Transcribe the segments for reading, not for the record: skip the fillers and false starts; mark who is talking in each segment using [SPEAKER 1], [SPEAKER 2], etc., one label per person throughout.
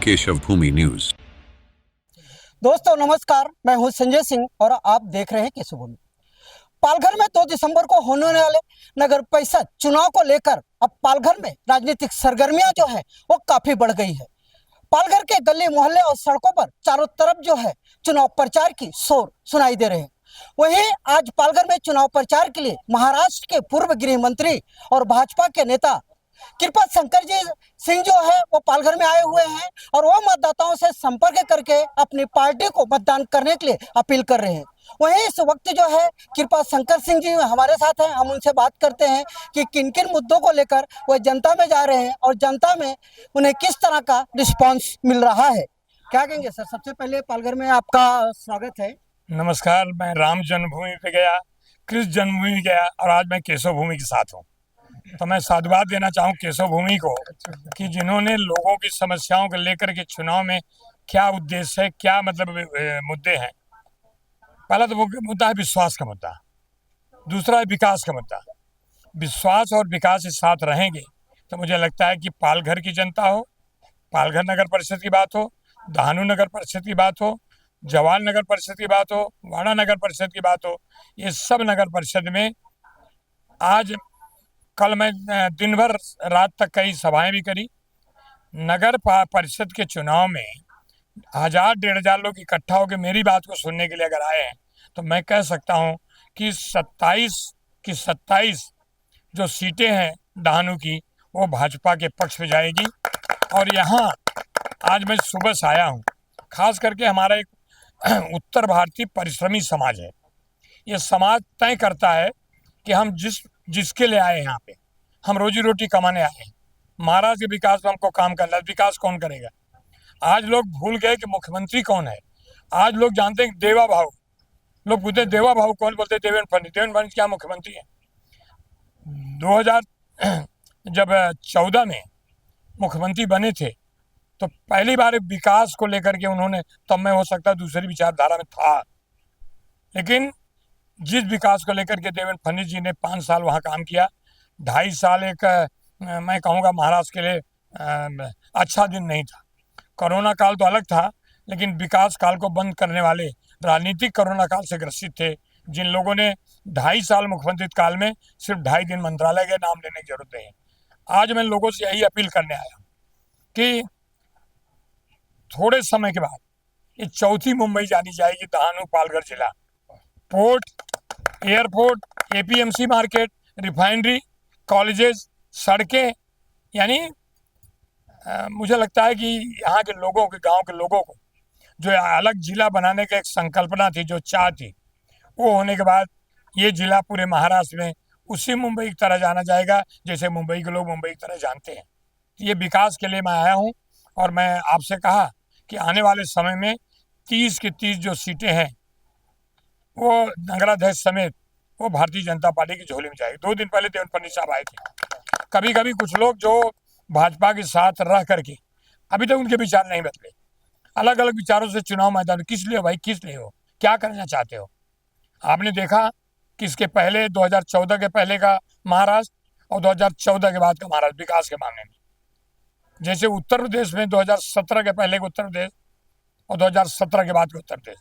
[SPEAKER 1] केशव भूमि news.
[SPEAKER 2] दोस्तों नमस्कार, मैं हूं संजय सिंह और आप देख रहे हैं केशव भूमि। पालघर में 2 दिसंबर को होने वाले नगर परिषद चुनाव को लेकर अब पालघर में राजनीतिक सरगर्मियां जो है वो काफी बढ़ गई है। पालघर के गली मोहल्ले और सड़कों पर चारों तरफ जो है चुनाव प्रचार की शोर सुनाई दे रहे हैं। वहीं आज पालघर में चुनाव प्रचार के लिए महाराष्ट्र के पूर्व गृह मंत्री और भाजपा के नेता कृपा शंकर जी सिंह जो है वो पालघर में आए हुए हैं और वो मतदाताओं से संपर्क करके अपनी पार्टी को मतदान करने के लिए अपील कर रहे हैं। वहीं इस वक्त जो है कृपा शंकर सिंह जी हमारे साथ हैं, हम उनसे बात करते हैं कि किन किन मुद्दों को लेकर वो जनता में जा रहे हैं और जनता में उन्हें किस तरह का रिस्पॉन्स मिल रहा है। क्या कहेंगे सर? सबसे पहले पालघर में आपका स्वागत है।
[SPEAKER 3] नमस्कार, मैं राम जन्मभूमि पे गया, कृष्ण जन्मभूमि गया और आज मैं केशव भूमि के साथ हूँ। तो मैं साधुवाद देना चाहूँ केशव भूमि को कि जिन्होंने लोगों की समस्याओं को लेकर के चुनाव में क्या उद्देश्य है, क्या मतलब मुद्दे हैं। पहला तो वो मुद्दा है विश्वास का मुद्दा, दूसरा है विकास का मुद्दा। विश्वास और विकास के साथ रहेंगे तो मुझे लगता है कि पालघर की जनता हो, पालघर नगर परिषद की बात हो, दहानू नगर परिषद की बात हो, जवाल नगर परिषद की बात हो, वाड़ा नगर परिषद की बात हो, ये सब नगर परिषद में आज कल मैं दिन भर रात तक कई सभाएं भी करी। नगर परिषद के चुनाव में 1000-1500 लोग इकट्ठा होकर मेरी बात को सुनने के लिए अगर आए हैं तो मैं कह सकता हूं कि 27 की 27 जो सीटें हैं दहानू की वो भाजपा के पक्ष में जाएगी। और यहाँ आज मैं सुबह से आया हूँ, खास करके हमारा एक उत्तर भारतीय परिश्रमी समाज है। ये समाज तय करता है कि हम जिसके लिए आए यहाँ पे, हम रोजी रोटी कमाने आए हैं। महाराज के विकास में हमको काम करना है। विकास कौन करेगा? आज लोग भूल गए कि मुख्यमंत्री कौन है। आज लोग जानते हैं देवा भाऊ, लोग पूछते हैं देवा भाऊ कौन, बोलते देवेंद्र फडणवीस क्या मुख्यमंत्री है? 2014 में मुख्यमंत्री बने थे तो पहली बार विकास को लेकर के उन्होंने, तब मैं हो सकता है दूसरी विचारधारा में था, लेकिन जिस विकास को लेकर के देवेंद्र फडणवीस जी ने 5 साल वहाँ काम किया, 2.5 साल एक मैं कहूँगा महाराष्ट्र के लिए अच्छा दिन नहीं था। कोरोना काल तो अलग था, लेकिन विकास काल को बंद करने वाले राजनीतिक कोरोना काल से ग्रसित थे जिन लोगों ने 2.5 साल मुख्यमंत्री काल में सिर्फ 2.5 दिन मंत्रालय के नाम लेने की जरूरत नहीं है। आज मैं लोगों से यही अपील करने आया हूँ कि थोड़े समय के बाद ये चौथी मुंबई जानी जाएगी, दहानू पालघर जिला। Port, airport, APMC market, refinery, colleges, सड़कें, यानी मुझे लगता है कि यहाँ के लोगों के, गांव के लोगों को जो अलग जिला बनाने का एक संकल्पना थी, जो चाह थी, वो होने के बाद ये जिला पूरे महाराष्ट्र में उसी मुंबई की तरह जाना जाएगा जैसे मुंबई के लोग मुंबई की तरह जानते हैं। ये विकास के लिए मैं आया हूँ और मैं आपसे कहा कि आने वाले समय में 30 की 30 जो सीटें हैं वो नगराध्यक्ष समेत वो भारतीय जनता पार्टी की झोली में जाएगी। 2 दिन पहले देवेंद्र फडणवीस साहब आए थे। कभी कभी कुछ लोग जो भाजपा के साथ रह करके अभी तक उनके विचार नहीं बदले, अलग अलग विचारों से चुनाव मैदान, किस लिए भाई, किस लिए हो, क्या करना चाहते हो? आपने देखा कि इसके पहले 2014 के पहले का महाराष्ट्र और 2014 के बाद का महाराष्ट्र विकास के मामले में, जैसे उत्तर प्रदेश में 2017 के पहले का उत्तर प्रदेश और 2017 के बाद का उत्तर प्रदेश,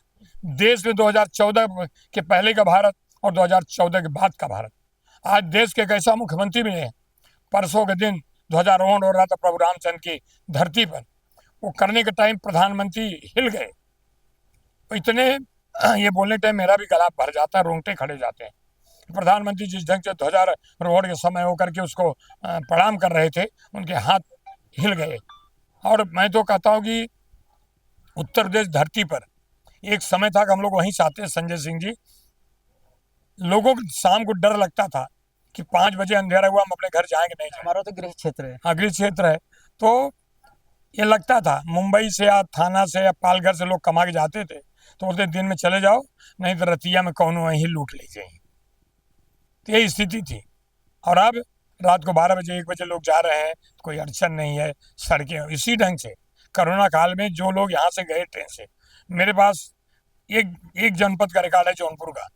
[SPEAKER 3] देश में 2014 के पहले का भारत और 2014 के बाद का भारत। आज देश के कैसा मुख्यमंत्री मिले हैं। परसों के दिन ध्वजारोहण हो रहा था प्रभु रामचंद्र की धरती पर, वो करने के टाइम प्रधानमंत्री हिल गए। इतने ये बोलने टाइम मेरा भी गला भर जाता है, रोंगटे खड़े जाते हैं। प्रधानमंत्री जिस ढंग से ध्वजारोहण के समय होकर के उसको प्रणाम कर रहे थे, उनके हाथ हिल गए। और मैं तो कहता हूँ कि उत्तर प्रदेश धरती पर एक समय था कि हम लोग वहीं से आते हैं, संजय सिंह जी, लोगों को शाम को डर लगता था कि 5 बजे अंधेरा हुआ हम अपने घर जाएंगे नहीं।
[SPEAKER 2] हमारा तो गृह क्षेत्र है।
[SPEAKER 3] हाँ, गृह क्षेत्र है। तो ये लगता था मुंबई से या थाना से या पालघर से लोग कमा के जाते थे तो बोलते दिन में चले जाओ, नहीं तो रतिया में कौन वहीं लूट लीजिए। तो यही स्थिति थी। और अब रात को 12 बजे 1 बजे लोग जा रहे हैं, कोई अड़चन नहीं है। सड़कें इसी ढंग से कोरोना काल में जो लोग यहाँ से गए ट्रेन से, मेरे पास एक जनपद का रिकॉर्ड है जौनपुर का,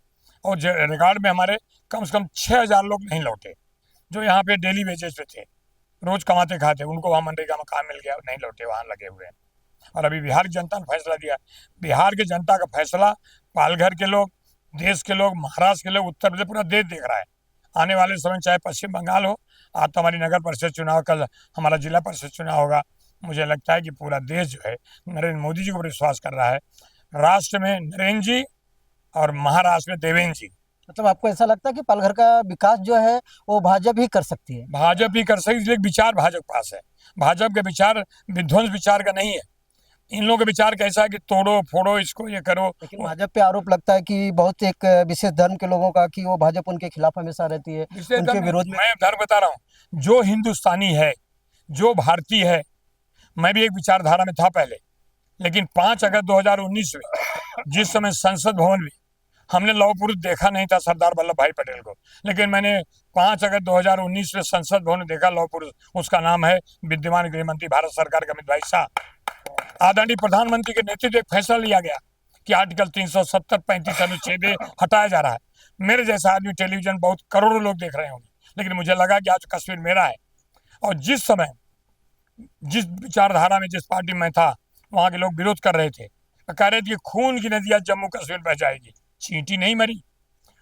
[SPEAKER 3] और रिकॉर्ड में हमारे कम से कम 6000 लोग नहीं लौटे जो यहाँ पे डेली वेजेस पे थे, रोज कमाते खाते, उनको वहाँ मनरेगा में काम मिल गया, नहीं लौटे, वहाँ लगे हुए हैं। और अभी बिहार की जनता ने फैसला दिया। बिहार की जनता का फैसला पालघर के लोग, देश के लोग, महाराष्ट्र के लोग, उत्तर प्रदेश, पूरा देश देख रहा है। आने वाले समय चाहे पश्चिम बंगाल हो, आज तो हमारी नगर परिषद चुनाव, कल हमारा जिला परिषद चुनाव होगा। मुझे लगता है कि पूरा देश जो है नरेंद्र मोदी जी को विश्वास कर रहा है। राष्ट्र में नरेंद्र जी और महाराष्ट्र में देवेंद्र जी।
[SPEAKER 2] मतलब आपको ऐसा लगता है कि पालघर का विकास जो है वो भाजपा ही कर सकती है?
[SPEAKER 3] भाजपा ही कर सकती है, इसलिए विचार भाजपा के पास है। भाजपा के विचार विध्वंस विचार का नहीं है। इन लोगों के विचार कैसा है कि तोड़ो फोड़ो, इसको ये करो।
[SPEAKER 2] लेकिन भाजपा पे आरोप लगता है कि बहुत एक विशेष धर्म के लोगों का कि वो भाजपा उनके खिलाफ हमेशा रहती है,
[SPEAKER 3] इसलिए
[SPEAKER 2] उनके विरोध में।
[SPEAKER 3] मैं धर्म बता रहा हूँ, जो हिंदुस्तानी है, जो भारतीय है, मैं भी एक विचारधारा में था पहले, लेकिन 5 अगस्त 2019 में जिस समय संसद भवन में हमने लौह पुरुष देखा नहीं था सरदार वल्लभ भाई पटेल को, लेकिन मैंने 5 अगस्त 2019 में संसद भवन में देखा लौह पुरुष। उसका नाम है विद्यमान गृह मंत्री भारत सरकार के अमित भाई शाह। आदरणीय प्रधानमंत्री के नेतृत्व एक फैसला लिया गया कि आर्टिकल 370 35 अनुच्छेद हटाया जा रहा है। मेरे जैसा आदमी टेलीविजन बहुत करोड़ों लोग देख रहे होंगे, लेकिन मुझे लगा कि आज कश्मीर मेरा है। और जिस समय जिस विचारधारा में, जिस पार्टी में था, वहां के लोग विरोध कर रहे थे, कह रहे थे कि खून की नदियां जम्मू कश्मीर बह जाएगी। चींटी नहीं मरी।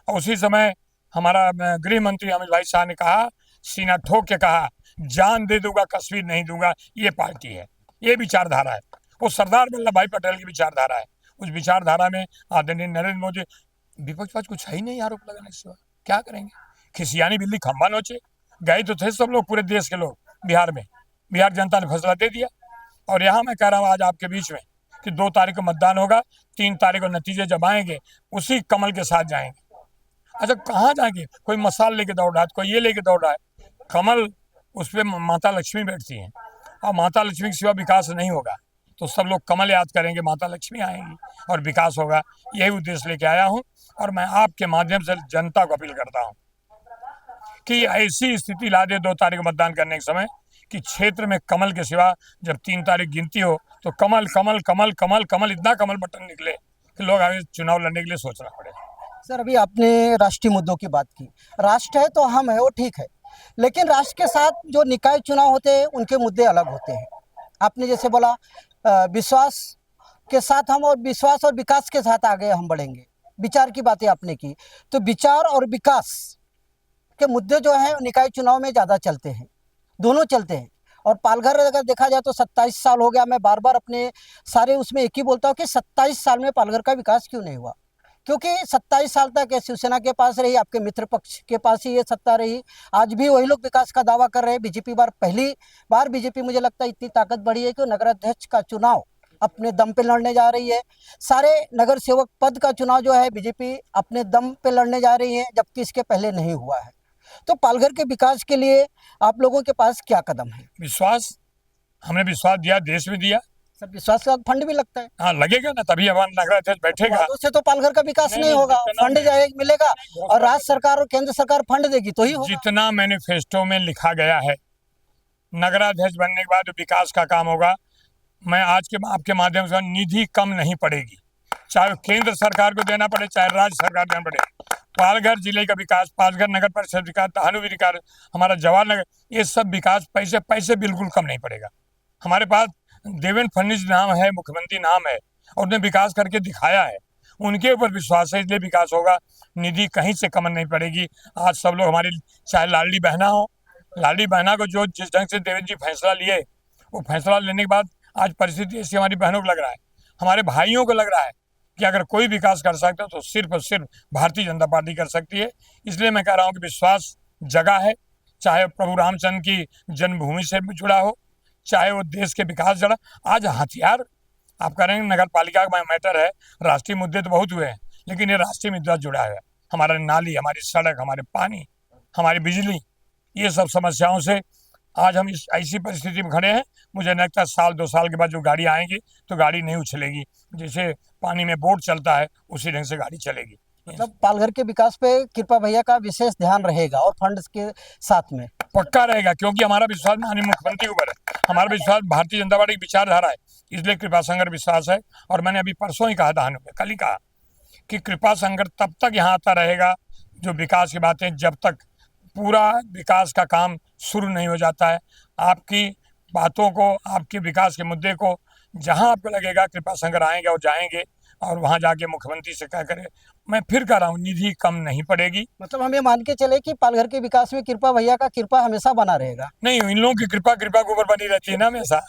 [SPEAKER 3] और उसी समय हमारा गृह मंत्री अमित भाई शाह ने कहा, सीना ठोक के कहा, जान दे दूंगा कश्मीर नहीं दूंगा। ये पार्टी है, ये विचारधारा है, वो सरदार वल्लभ भाई पटेल की विचारधारा है। उस विचारधारा में आदरणीय नरेंद्र मोदी, विपक्ष पास कुछ है ही नहीं आरोप लगाने के सिवा, क्या करेंगे? खिसियानी बिल्ली खंबा नोचे। गए तो थे सब लोग, पूरे देश के लोग बिहार में। बिहार जनता ने फैसला दे दिया। और यहाँ मैं कह रहा हूँ आज आपके बीच में कि 2 तारीख को मतदान होगा, 3 तारीख को नतीजे जब आएंगे उसी कमल के साथ जाएंगे। अच्छा, कहाँ जाएंगे? कोई मसाल लेके दौड़ रहा है, कोई ये लेके दौड़ रहा है। कमल, उस पर माता लक्ष्मी बैठती हैं, और माता लक्ष्मी के सिवा विकास नहीं होगा। तो सब लोग कमल याद करेंगे, माता लक्ष्मी आएंगी और विकास होगा। यही उद्देश्य लेके आया हूँ। और मैं आपके माध्यम से जनता को अपील करता हूँ कि ऐसी स्थिति ला दे 2 तारीख को मतदान करने के समय कि क्षेत्र में कमल के सिवा जब 3 तारीख गिनती हो तो कमल कमल कमल कमल कमल, इतना कमल बटन निकले कि लोग आगे चुनाव लड़ने के लिए सोचना पड़े।
[SPEAKER 2] सर, अभी आपने राष्ट्रीय मुद्दों की बात की। राष्ट्र है तो हम है, वो ठीक है, लेकिन राष्ट्र के साथ जो निकाय चुनाव होते हैं उनके मुद्दे अलग होते हैं। आपने जैसे बोला विश्वास के साथ हम, और विश्वास और विकास के साथ आगे हम बढ़ेंगे। विचार की बातें आपने की, तो विचार और विकास के मुद्दे जो हैं निकाय चुनाव में ज़्यादा चलते हैं, दोनों चलते हैं। और पालघर अगर देखा जाए तो 27 साल हो गया। मैं बार बार अपने सारे उसमें एक ही बोलता हूँ कि 27 साल में पालघर का विकास क्यों नहीं हुआ? क्योंकि 27 साल तक ये शिवसेना के पास रही, आपके मित्र पक्ष के पास ही ये सत्ता रही। आज भी वही लोग विकास का दावा कर रहे हैं। बीजेपी पहली बार बीजेपी मुझे लगता है इतनी ताकत बढ़ी है कि नगर अध्यक्ष का चुनाव अपने दम पे लड़ने जा रही है। सारे नगर सेवक पद का चुनाव जो है बीजेपी अपने दम पे लड़ने जा रही है, जबकि इसके पहले नहीं हुआ है। तो पालघर के विकास के लिए आप लोगों के पास क्या कदम है?
[SPEAKER 3] विश्वास, हमने विश्वास दिया, देश में दिया।
[SPEAKER 2] सब विश्वास का फंड भी लगता है।
[SPEAKER 3] हाँ, लगेगा ना, तभी हमारा नगर अध्यक्ष बैठेगा।
[SPEAKER 2] वादों से तो पालघर का विकास नहीं होगा। फंड जाएगा, मिलेगा, और राज्य सरकार और केंद्र सरकार फंड देगी तो ही होगा।
[SPEAKER 3] जितना मैनिफेस्टो में लिखा गया है, नगराध्यक्ष बनने के बाद विकास का काम होगा। मैं आज के आपके माध्यम से, निधि कम नहीं पड़ेगी, चाहे केंद्र सरकार को देना पड़े, चाहे राज्य सरकार देना पड़े। पालघर जिले का विकास, पालघर नगर परिषद विकास, दहानू विकास, हमारा जवाहर नगर, ये सब विकास पैसे बिल्कुल कम नहीं पड़ेगा। हमारे पास देवेंद्र फडणवीस नाम है, मुख्यमंत्री नाम है, और उन्हें विकास करके दिखाया है। उनके ऊपर विश्वास है, इसलिए विकास होगा। निधि कहीं से कम नहीं पड़ेगी। आज सब लोग हमारी, चाहे लाडली बहना हो, लाडली बहना को जो जिस ढंग से देवेंद्र जी फैसला लिए, वो फैसला लेने के बाद आज परिस्थिति ऐसी हमारी बहनों को लग रहा है, हमारे भाइयों को लग रहा है कि अगर कोई विकास कर सकता है तो सिर्फ और सिर्फ भारतीय जनता पार्टी कर सकती है। इसलिए मैं कह रहा हूँ कि विश्वास जगा है, चाहे प्रभु रामचंद्र की जन्मभूमि से जुड़ा हो, चाहे वो देश के विकास जुड़ा। आज हथियार आप कह रहे हैं नगर पालिका का मैटर है, राष्ट्रीय मुद्दे तो बहुत हुए हैं, लेकिन ये राष्ट्रीय मुद्दा जुड़ा है। हमारा नाली, हमारी सड़क, हमारे पानी, हमारी बिजली, ये सब समस्याओं से आज हम इस ऐसी परिस्थिति में खड़े हैं। मुझे नहीं लगता 1-2 साल के बाद जो गाड़ी आएंगी तो गाड़ी नहीं उछलेगी। जैसे पानी में बोट चलता है उसी ढंग से गाड़ी चलेगी।
[SPEAKER 2] मतलब पालघर के विकास पे कृपा भैया का विशेष ध्यान रहेगा, और फंड के साथ में
[SPEAKER 3] पक्का रहेगा, क्योंकि हमारा विश्वास माननीय मुख्यमंत्री के ऊपर है, हमारा विश्वास भारतीय जनता पार्टी की विचारधारा है, इसलिए कृपा संगर विश्वास है। और मैंने अभी परसों ही कहा, दहानू में कल ही कहा कि कृपा संगर तब तक यहाँ आता रहेगा जो विकास की बातें, जब तक पूरा विकास का काम शुरू नहीं हो जाता है। आपकी बातों को, आपके विकास के मुद्दे को जहां आपको लगेगा कृपा शंकर आएंगे और जाएंगे और वहां जाके मुख्यमंत्री से कह करे, मैं फिर कह रहा हूँ निधि कम नहीं पड़ेगी।
[SPEAKER 2] मतलब हम ये मान के चले कि पालघर के विकास में कृपा भैया का कृपा हमेशा बना रहेगा।
[SPEAKER 3] नहीं, इन लोगों की कृपा कृपा के ऊपर बनी रहती है ना हमेशा।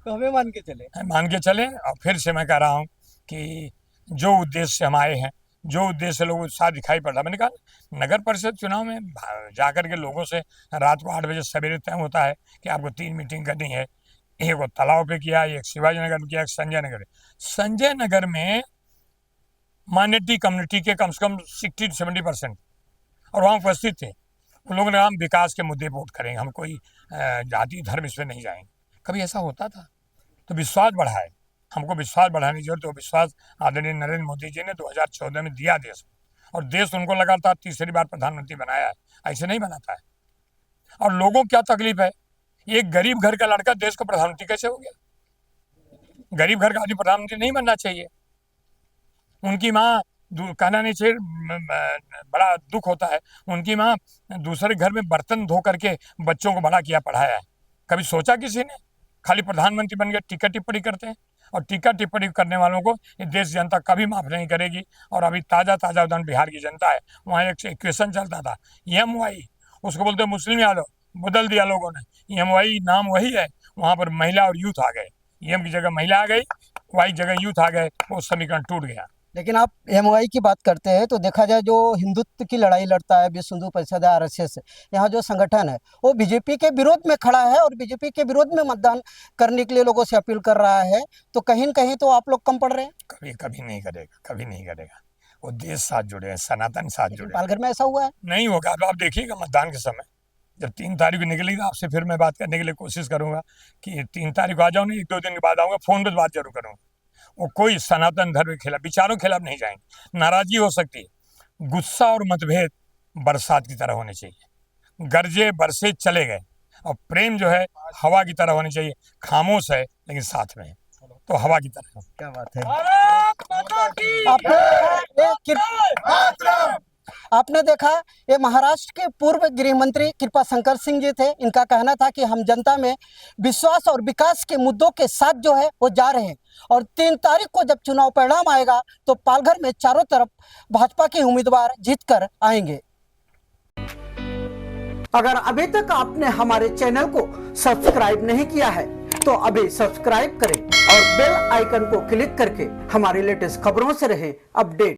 [SPEAKER 2] तो हमें मान के चले।
[SPEAKER 3] मान के चले। और फिर से मैं कह रहा हूँ कि जो उद्देश्य से हम आए हैं, जो उद्देश्य से लोगों को उत्साह दिखाई पड़ रहा, मैंने कहा नगर परिषद चुनाव में जाकर के लोगों से रात को 8 बजे सवेरे तय होता है कि आपको 3 मीटिंग करनी है। एक वो तालाब पे किया, एक शिवाजी नगर में किया, एक संजय नगर। संजय नगर में माइनॉरिटी कम्युनिटी के कम से कम 60 से 70% और वहाँ उपस्थित थे। उन लोगों ने कहा हम विकास के मुद्दे पर वोट करेंगे, हम कोई जाति धर्म इस पर नहीं जाएंगे। कभी ऐसा होता था? तो विश्वास बढ़ा है, हमको विश्वास बढ़ाने की जरूरत है। विश्वास आदरणीय नरेंद्र मोदी जी ने 2014 में दिया देश, और देश उनको लगातार तीसरी बार प्रधानमंत्री बनाया है। ऐसे नहीं बनाता है। और लोगों को क्या तकलीफ है, एक गरीब घर का लड़का देश को प्रधानमंत्री कैसे हो गया? गरीब घर का आदमी प्रधानमंत्री नहीं बनना चाहिए। उनकी माँ, कहना नहीं चाहिए, बड़ा दुख होता है, उनकी माँ दूसरे घर में बर्तन धो करके बच्चों को बड़ा किया, पढ़ाया है। कभी सोचा किसी ने? खाली प्रधानमंत्री बन गए, टीका टिप्पणी करते हैं। और टीका टिप्पणी करने वालों को ये देश जनता कभी माफ नहीं करेगी। और अभी ताज़ा उदाहरण बिहार की जनता है। वहाँ एक क्वेश्चन चलता था EMY, उसको बोलते मुस्लिम यादव, बदल दिया लोगों ने। EMY नाम वही है, वहाँ पर महिला और यूथ आ गए। EM की जगह महिला आ गई, वाई जगह यूथ आ गए, वो समीकरण टूट गया।
[SPEAKER 2] लेकिन आप MOI की बात करते हैं तो देखा जाए जो हिंदुत्व की लड़ाई लड़ता है, विश्व हिंदू परिषद है, RSS, यहाँ जो संगठन है वो बीजेपी के विरोध में खड़ा है और बीजेपी के विरोध में मतदान करने के लिए लोगों से अपील कर रहा है। तो कहीं न कहीं तो आप लोग कम पड़ रहे हैं।
[SPEAKER 3] कभी नहीं करेगा, कभी नहीं करेगा। वो देश साथ जुड़े हैं, सनातन साथ जुड़े हैं।
[SPEAKER 2] पालघर में ऐसा हुआ है?
[SPEAKER 3] नहीं होगा। अब आप देखिएगा मतदान के समय, जब 3 तारीख को निकलेगी आपसे फिर मैं बात करने के लिए कोशिश करूंगा कि 3 तारीख को आ जाओ, नहीं 1-2 दिन के बाद आऊँगा, फ़ोन पर बात जरूर करूँगा। वो कोई सनातन धर्म के खिलाफ, विचारों के खिलाफ नहीं जाएंगे। नाराजगी हो सकती है, गुस्सा और मतभेद बरसात की तरह होने चाहिए। गरजे बरसे चले गए, और प्रेम जो है हवा की तरह होनी चाहिए। खामोश है लेकिन साथ में है, तो हवा की तरह।
[SPEAKER 2] क्या बात है।
[SPEAKER 3] आपने
[SPEAKER 2] आपने देखा ये महाराष्ट्र के पूर्व गृह मंत्री कृपा शंकर सिंह जी थे। इनका कहना था कि हम जनता में विश्वास और विकास के मुद्दों के साथ जो है वो जा रहे हैं, और 3 तारीख को जब चुनाव परिणाम आएगा तो पालघर में चारों तरफ भाजपा के उम्मीदवार जीत कर आएंगे। अगर अभी तक आपने हमारे चैनल को सब्सक्राइब नहीं किया है तो अभी सब्सक्राइब करें और बेल आइकन को क्लिक करके हमारी लेटेस्ट खबरों से रहें अपडेट।